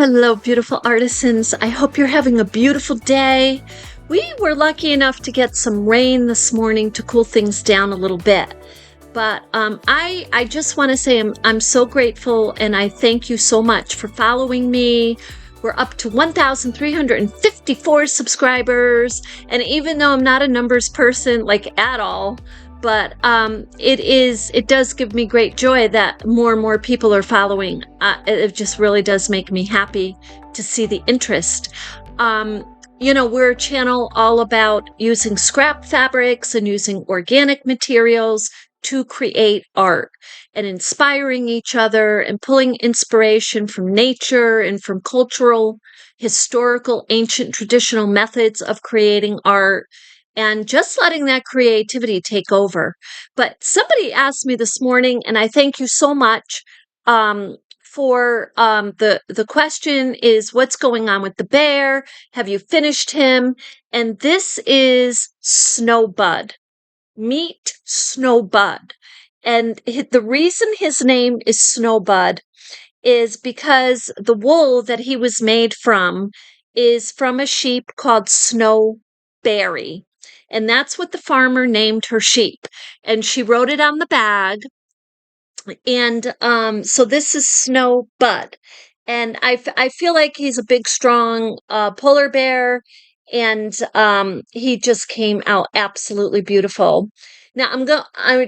Hello, beautiful artisans. I hope you're having a beautiful day. We were lucky enough to get some rain this morning to cool things down a little bit. But I just want to say I'm so grateful, and I thank you so much for following me. We're up to 1,354 subscribers, and even though I'm not a numbers person like at all, but it does give me great joy that more and more people are following. It just really does make me happy to see the interest. We're a channel all about using scrap fabrics and using organic materials to create art and inspiring each other and pulling inspiration from nature and from cultural, historical, ancient, traditional methods of creating art and just letting that creativity take over. But somebody asked me this morning, and I thank you so much for the question is, what's going on with the bear? Have you finished him? And this is Snowbud. Meet Snowbud. And the reason his name is Snowbud is because the wool that he was made from is from a sheep called Snowberry. And that's what the farmer named her sheep. And she wrote it on the bag. And so this is Snowbud. And I feel like he's a big, strong polar bear. And he just came out absolutely beautiful. Now I'm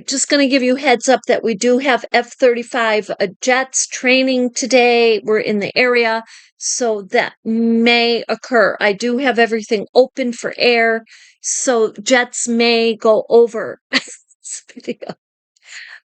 just gonna give you heads up that we do have F-35 jets training today. We're in the area, so that may occur. I do have everything open for air, so jets may go over this video.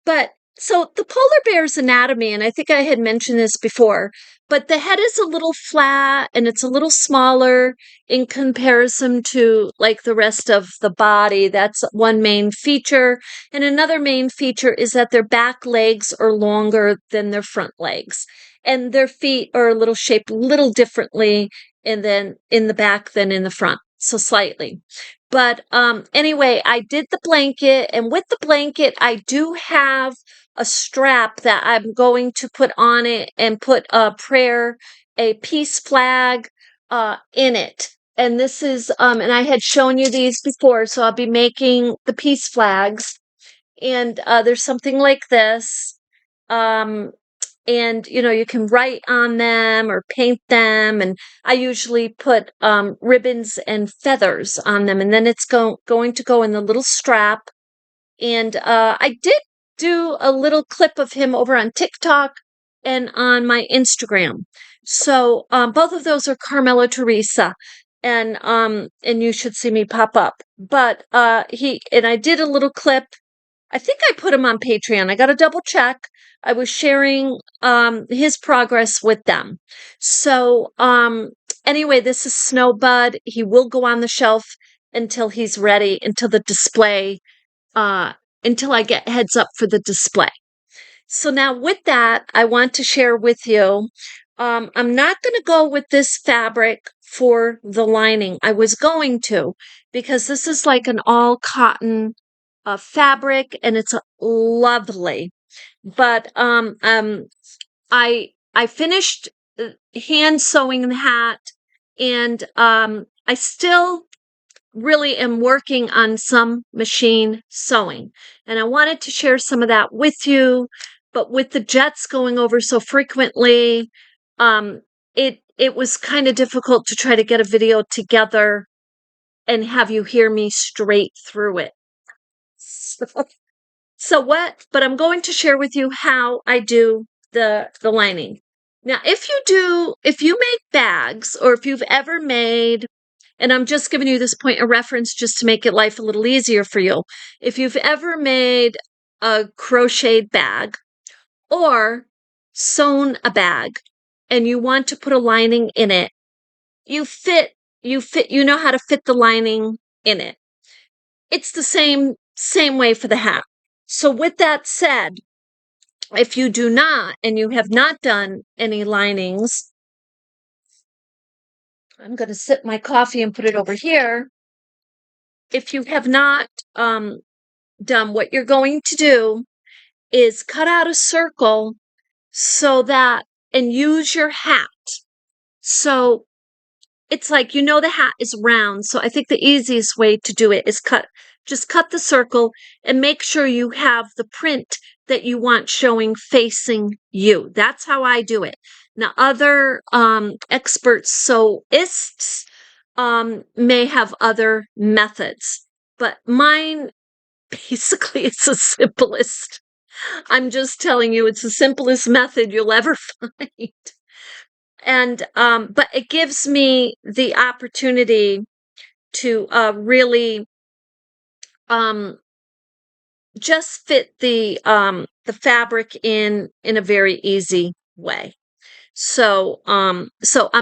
But so the polar bear's anatomy, and I think I had mentioned this before, but the head is a little flat and it's a little smaller in comparison to like the rest of the body. That's one main feature. And another main feature is that their back legs are longer than their front legs. And their feet are a little shaped a little differently and then in the back than in the front. So slightly. But anyway, I did the blanket, and with the blanket, I do have a strap that I'm going to put on it and put a prayer, a peace flag in it. And this is, and I had shown you these before, so I'll be making the peace flags. And there's something like this. And you can write on them or paint them, and I usually put ribbons and feathers on them, and then it's going to go in the little strap. And I did do a little clip of him over on TikTok and on my Instagram, so both of those are Carmella-T, and you should see me pop up. But I did a little clip. I think I put him on Patreon. I got to double check. I was sharing his progress with them. So anyway, this is Snowbud. He will go on the shelf until he's ready, until the display, until I get heads up for the display. So now with that, I want to share with you, I'm not going to go with this fabric for the lining. I was going to, because this is like an all cotton fabric, and it's lovely. But I finished hand sewing the hat, and I still really am working on some machine sewing, and I wanted to share some of that with you. But with the jets going over so frequently, it was kind of difficult to try to get a video together and have you hear me straight through it. But I'm going to share with you how I do the lining. Now, if you make bags, or if you've ever made, and I'm just giving you this point of reference just to make it life a little easier for you. If you've ever made a crocheted bag or sewn a bag and you want to put a lining in it, you know how to fit the lining in it. It's the same way for the hat. So with that said, if you do not, and you have not done any linings, I'm going to sip my coffee and put it over here. If you have not done, what you're going to do is cut out a circle so that, and use your hat So it's like, the hat is round. So I think the easiest way to do it is just cut the circle and make sure you have the print that you want showing facing you. That's how I do it. Now, other expert sewists may have other methods, but mine basically is the simplest. I'm just telling you, it's the simplest method you'll ever find. And but it gives me the opportunity to really um just fit the fabric in a very easy way. So I'm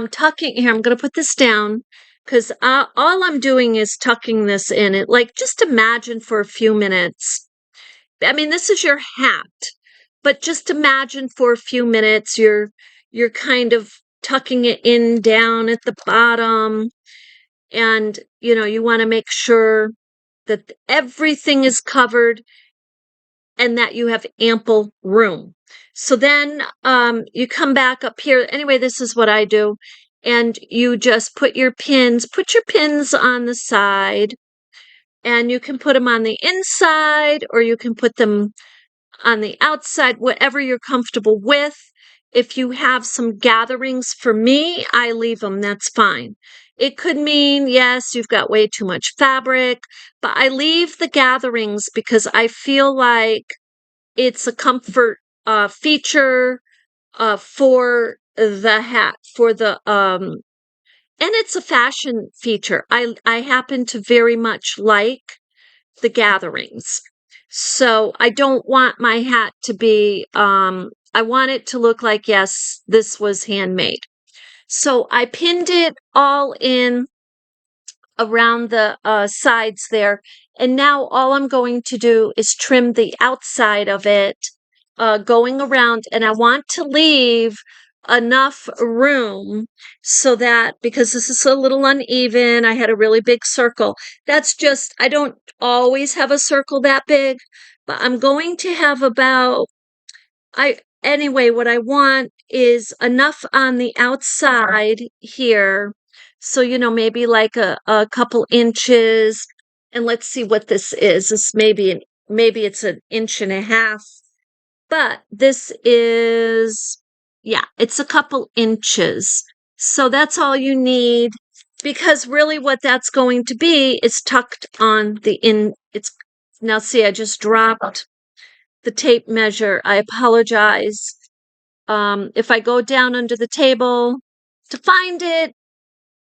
tucking here. I'm going to put this down because all I'm doing is tucking this in. It, like, just imagine for a few minutes. I mean, this is your hat, but just imagine for a few minutes you're kind of tucking it in down at the bottom, and you want to make sure that everything is covered and that you have ample room. So then you come back up here. Anyway, this is what I do. And you just put your pins on the side, and you can put them on the inside or you can put them on the outside, whatever you're comfortable with. If you have some gatherings, for me, I leave them. That's fine. It could mean, yes, you've got way too much fabric, but I leave the gatherings because I feel like it's a comfort feature for the hat, and it's a fashion feature. I happen to very much like the gatherings. So I don't want my hat to be, I want it to look like, yes, this was handmade. So I pinned it all in around the sides there. And now all I'm going to do is trim the outside of it, going around. And I want to leave enough room so that, because this is a little uneven, I had a really big circle. That's just, I don't always have a circle that big, but I'm going to have about, anyway, what I want is enough on the outside here. So, maybe like a couple inches. And let's see what this is. This maybe it's an inch and a half, but this is, yeah, it's a couple inches. So that's all you need, because really what that's going to be is tucked on the it's, now see, I just dropped the tape measure. I apologize. If I go down under the table to find it,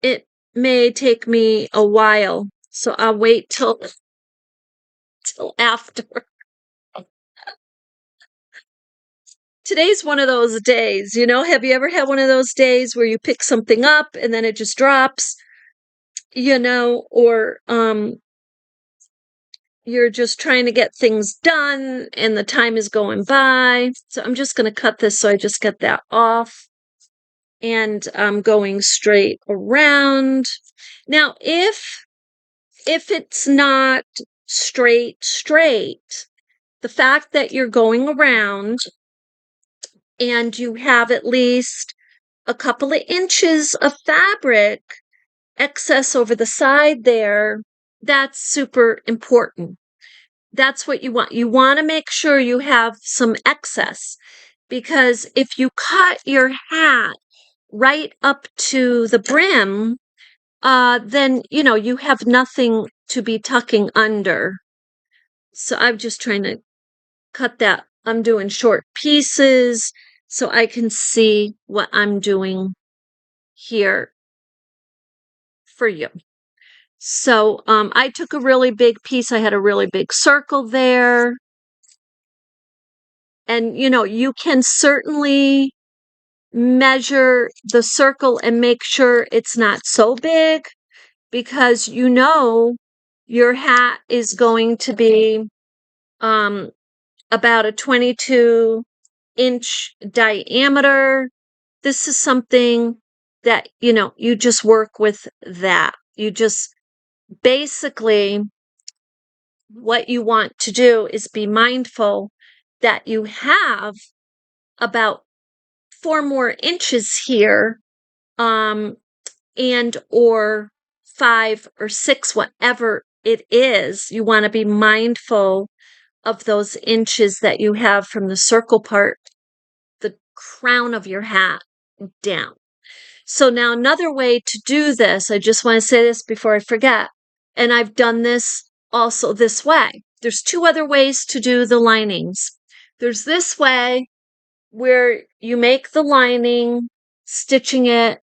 it may take me a while. So I'll wait till after. Today's one of those days, have you ever had one of those days where you pick something up and then it just drops, or you're just trying to get things done and the time is going by. So I'm just going to cut this so I just get that off. And I'm going straight around. Now, if it's not straight, the fact that you're going around and you have at least a couple of inches of fabric excess over the side there, that's super important. That's what you want. You want to make sure you have some excess, because if you cut your hat right up to the brim, then, you have nothing to be tucking under. So I'm just trying to cut that. I'm doing short pieces so I can see what I'm doing here for you. So I took a really big piece. I had a really big circle there. And, you can certainly measure the circle and make sure it's not so big, because your hat is going to be about a 22-inch diameter. This is something that, you just work with that. You just basically, what you want to do is be mindful that you have about 4 more inches here and or 5 or 6, whatever it is. You want to be mindful of those inches that you have from the circle part, the crown of your hat down. So now another way to do this, I just want to say this before I forget, and I've done this also this way. There's 2 other ways to do the linings. There's this way where you make the lining, stitching it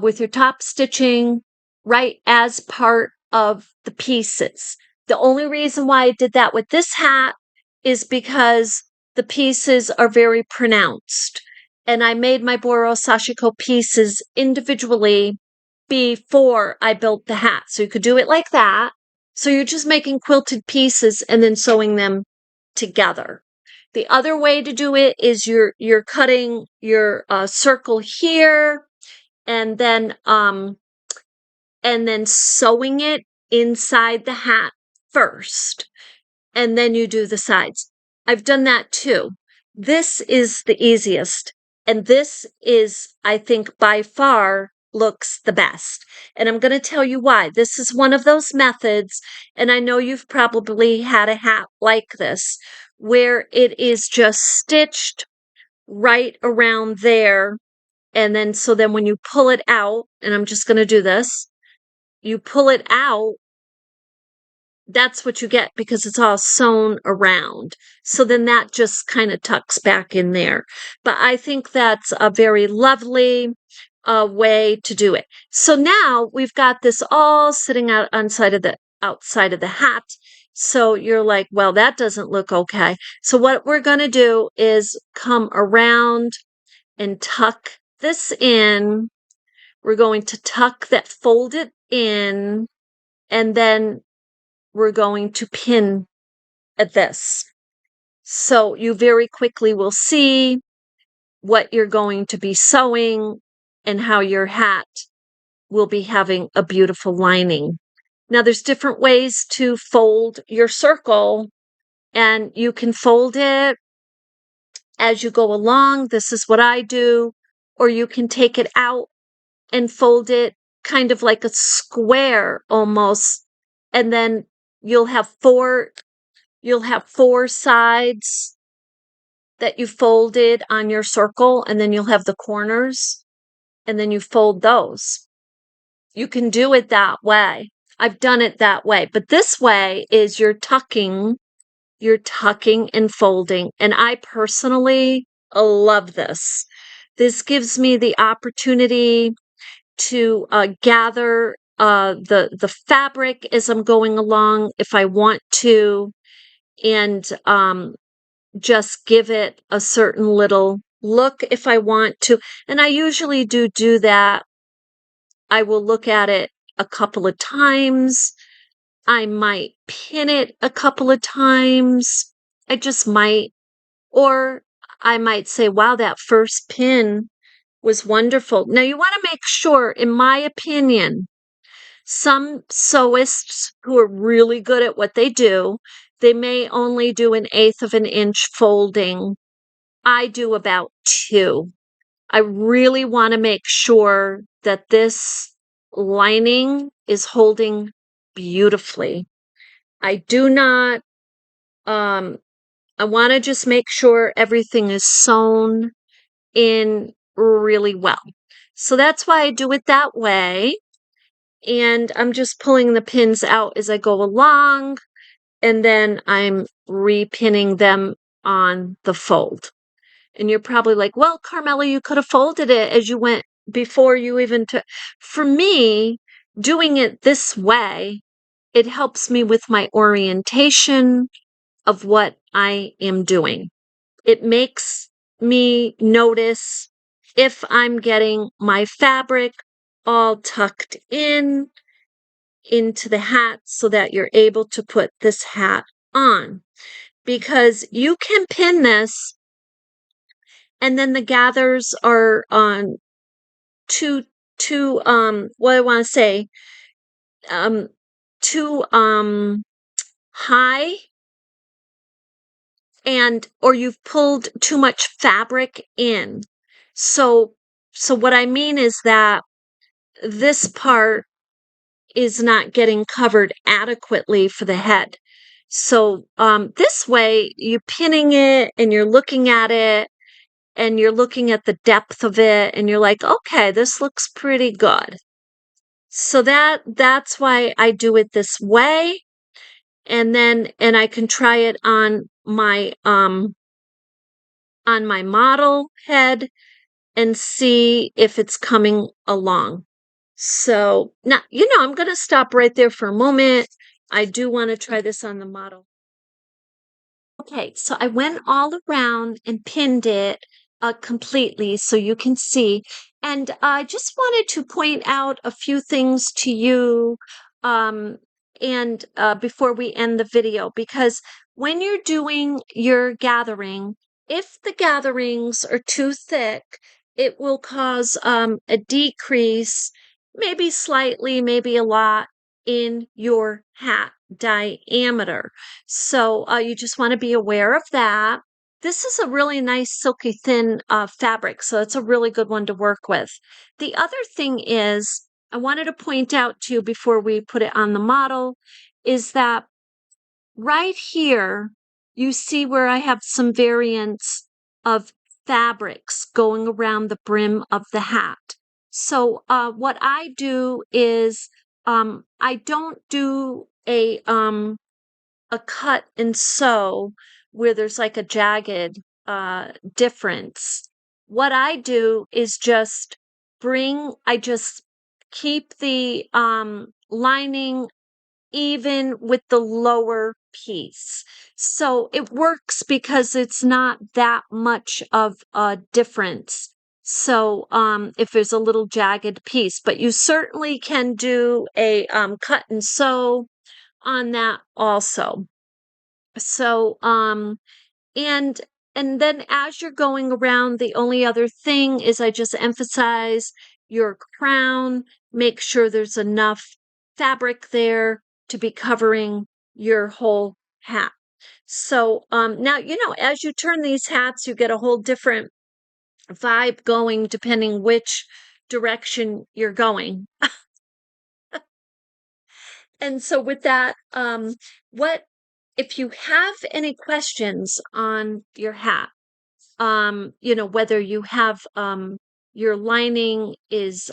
with your top stitching right as part of the pieces. The only reason why I did that with this hat is because the pieces are very pronounced. And I made my Boro Sashiko pieces individually before I built the hat. So you could do it like that. So you're just making quilted pieces and then sewing them together. The other way to do it is you're cutting your circle here and then sewing it inside the hat first, and then you do the sides. I've done that too. This is the easiest, and this is, I think, by far looks the best. And I'm going to tell you why. This is one of those methods, and I know you've probably had a hat like this, where it is just stitched right around there. And then, so then when you pull it out, and I'm just going to do this, you pull it out, that's what you get because it's all sewn around. So then that just kind of tucks back in there. But I think that's a very lovely way to do it. So now we've got this all sitting out outside of the hat. So you're like, well, that doesn't look okay. So what we're going to do is come around and tuck this in. We're going to tuck that, fold it in, and then we're going to pin at this. So you very quickly will see what you're going to be sewing and how your hat will be having a beautiful lining. Now there's different ways to fold your circle, and you can fold it as you go along. This is what I do. Or you can take it out and fold it kind of like a square almost, and then you'll have four sides that you folded on your circle, and then you'll have the corners, and then you fold those. You can do it that way. I've done it that way, but this way is you're tucking and folding, and I personally love this. This gives me the opportunity to gather the fabric as I'm going along if I want to, and just give it a certain little look if I want to. And I usually do that. I will look at it a couple of times. I might pin it a couple of times. I just might. Or I might say, wow, that first pin was wonderful. Now you want to make sure, in my opinion, some sewists who are really good at what they do, they may only do 1/8 of an inch folding. I do about 2. I really want to make sure that this lining is holding beautifully. I do not, I want to just make sure everything is sewn in really well. So that's why I do it that way. And I'm just pulling the pins out as I go along, and then I'm repinning them on the fold. And you're probably like, well, Carmella, you could have folded it as you went before you even took. For me, doing it this way, it helps me with my orientation of what I am doing. It makes me notice if I'm getting my fabric all tucked into the hat so that you're able to put this hat on. Because you can pin this, and then the gathers are on too what I want to say, too high, and or you've pulled too much fabric in. So So what I mean is that this part is not getting covered adequately for the head. So this way, you're pinning it and you're looking at it and you're looking at the depth of it and you're like, okay, this looks pretty good. So that's why I do it this way. And I can try it on my model head and see if it's coming along. So now, I'm going to stop right there for a moment. I do want to try this on the model. Okay, so I went all around and pinned it completely so you can see. And I just wanted to point out a few things to you um, and before we end the video, because when you're doing your gathering, if the gatherings are too thick, it will cause a decrease, maybe slightly, maybe a lot, in your hat diameter. So you just want to be aware of that. This is a really nice silky thin fabric, so it's a really good one to work with. The other thing is, I wanted to point out to you before we put it on the model, is that right here, you see where I have some variants of fabrics going around the brim of the hat. So what I do is I don't do a cut and sew where there's like a jagged difference. What I do is I just keep the lining even with the lower piece. So it works because it's not that much of a difference. So if there's a little jagged piece, but you certainly can do a cut and sew on that also. So and then as you're going around, the only other thing is I just emphasize your crown, make sure there's enough fabric there to be covering your whole hat. So now, as you turn these hats, you get a whole different vibe going depending which direction you're going. And so with that, what if you have any questions on your hat, whether you have your lining is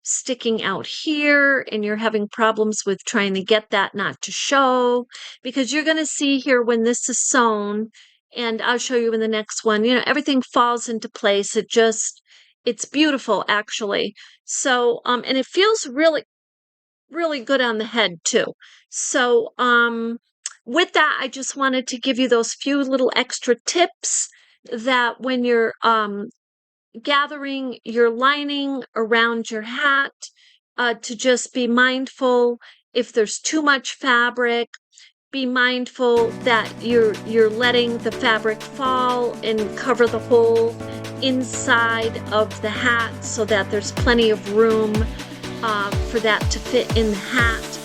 sticking out here and you're having problems with trying to get that not to show, because you're going to see here when this is sewn, and I'll show you in the next one, everything falls into place. It's beautiful actually. So and it feels really really good on the head too. So with that, I just wanted to give you those few little extra tips that when you're gathering your lining around your hat, to just be mindful if there's too much fabric. Be mindful that you're letting the fabric fall and cover the whole inside of the hat so that there's plenty of room for that to fit in the hat.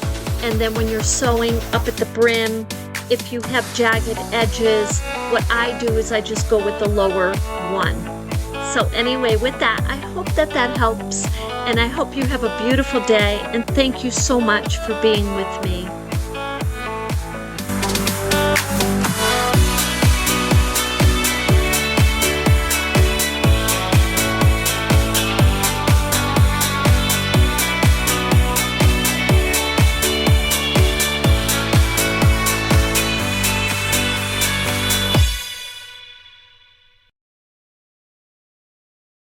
And then when you're sewing up at the brim, if you have jagged edges, what I do is I just go with the lower one. So anyway, with that, I hope that helps, and I hope you have a beautiful day, and thank you so much for being with me.